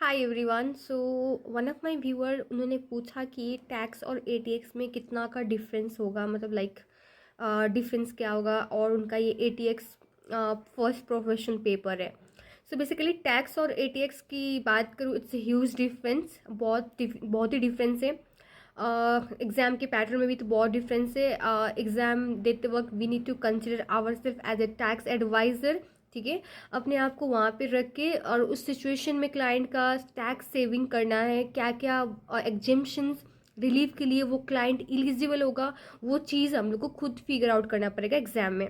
Hi everyone. So one of my viewer उन्होंने पूछा कि टैक्स और एटीएक्स में कितना का डिफरेंस होगा, मतलब लाइक डिफरेंस क्या होगा, और उनका ये एटीएक्स फर्स्ट प्रोफेशनल पेपर है। सो बेसिकली टैक्स और एटीएक्स की बात करूँ, इट्स ह्यूज डिफरेंस, बहुत ही डिफरेंस है। एग्ज़ाम के पैटर्न में भी तो बहुत डिफरेंस है। एग्ज़ाम देते वक्त we need to consider ourself as a tax adviser. ठीक है, अपने आप को वहाँ पे रख के और उस सिचुएशन में क्लाइंट का टैक्स सेविंग करना है, क्या क्या एग्जेम्पशंस रिलीफ के लिए वो क्लाइंट एलिजिबल होगा, वो चीज़ हम लोग को खुद फिगर आउट करना पड़ेगा एग्जाम में।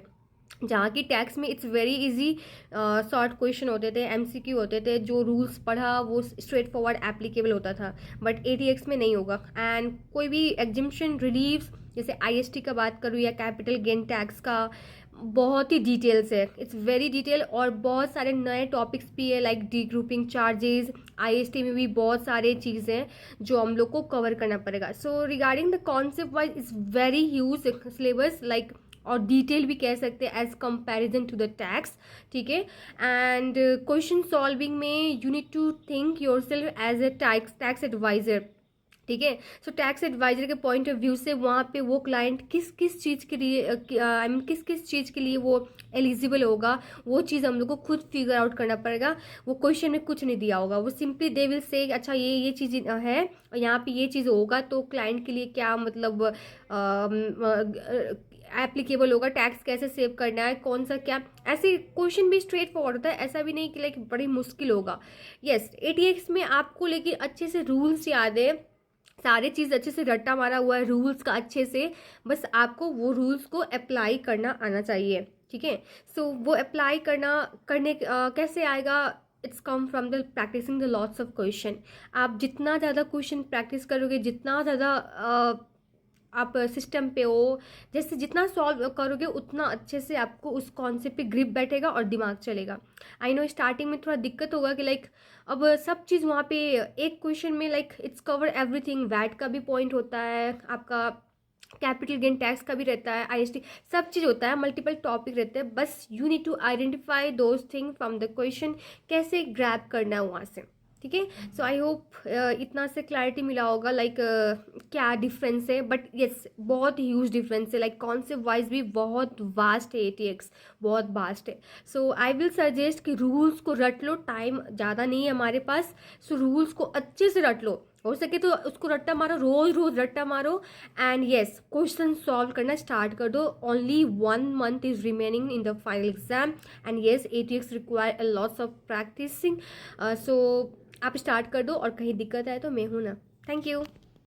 जहाँ की टैक्स में it's very easy, short question होते थे, एमसीक्यू होते थे, जो रूल्स पढ़ा वो स्ट्रेट फॉरवर्ड एप्लीकेबल होता था। बट एटीएक्स में नहीं होगा। एंड कोई भी एग्जिम्पशन रिलीव्स, जैसे आईएसटी का बात करूँ या कैपिटल गेन टैक्स का, बहुत ही डिटेल्स है, इट्स वेरी डिटेल। और बहुत सारे नए टॉपिक्स भी है, like D grouping charges. IST में भी बहुत सारे चीज़ें हैं जो हम लोग को कवर करना पड़ेगा। So regarding the concept wise it's very huge syllabus, like और डिटेल भी कह सकते हैं as comparison to the tax. ठीक है, एंड क्वेश्चन सॉल्विंग में you need to think yourself as a tax adviser. ठीक है, सो टैक्स एडवाइजर के पॉइंट ऑफ व्यू से वहाँ पे वो क्लाइंट किस किस चीज़ के लिए, आई मीन किस किस चीज़ के लिए वो एलिजिबल होगा, वो चीज़ हम लोग को खुद फिगर आउट करना पड़ेगा। वो क्वेश्चन में कुछ नहीं दिया होगा, वो सिंपली दे विल से अच्छा ये चीज़ है और यहाँ पे ये चीज़ होगा, तो क्लाइंट के लिए क्या मतलब एप्लीकेबल होगा, टैक्स कैसे सेव करना है, कौन सा क्या। ऐसे क्वेश्चन भी स्ट्रेट फॉरवर्ड होता है, ऐसा भी नहीं कि लाइक बड़ी मुश्किल होगा। यस, एटीएक्स में आपको लेकिन अच्छे से रूल्स याद है, सारी चीज़ अच्छे से रट्टा मारा हुआ है रूल्स का अच्छे से, बस आपको वो रूल्स को अप्लाई करना आना चाहिए। ठीक है, सो वो अप्लाई करने कैसे आएगा? It's come from the practising the lots of question. आप जितना ज़्यादा क्वेश्चन प्रैक्टिस करोगे, जितना ज़्यादा आप सिस्टम पे हो, जैसे जितना सॉल्व करोगे उतना अच्छे से आपको उस कॉन्सेप्ट पे ग्रिप बैठेगा और दिमाग चलेगा। आई नो स्टार्टिंग में थोड़ा दिक्कत होगा कि लाइक अब सब चीज़ वहाँ पे एक क्वेश्चन में like it's cover everything. VAT का भी पॉइंट होता है, आपका कैपिटल गेन टैक्स का भी रहता है, आईएसटी, सब चीज़ होता है, मल्टीपल टॉपिक रहते हैं। बस you need to identify those thing from the question, कैसे ग्रैब करना है वहाँ से। ठीक है, सो आई होप इतना से क्लैरिटी मिला होगा, लाइक क्या डिफरेंस है। बट यस, बहुत ह्यूज डिफरेंस है, लाइक कॉन्सेप्ट वाइज भी बहुत वास्ट है, एटीएक्स बहुत वास्ट है। सो आई विल सजेस्ट कि रूल्स को रट लो, टाइम ज़्यादा नहीं है हमारे पास। सो रूल्स को अच्छे से रट लो, हो सके तो उसको रट्टा मारो, रोज रोज रट्टा मारो। एंड यस, क्वेश्चन सॉल्व करना स्टार्ट कर दो। Only 1 month is remaining in the final exam, and yes ATX require a lots of practising. So आप स्टार्ट कर दो, और कहीं दिक्कत आए तो मैं हूँ ना। Thank you.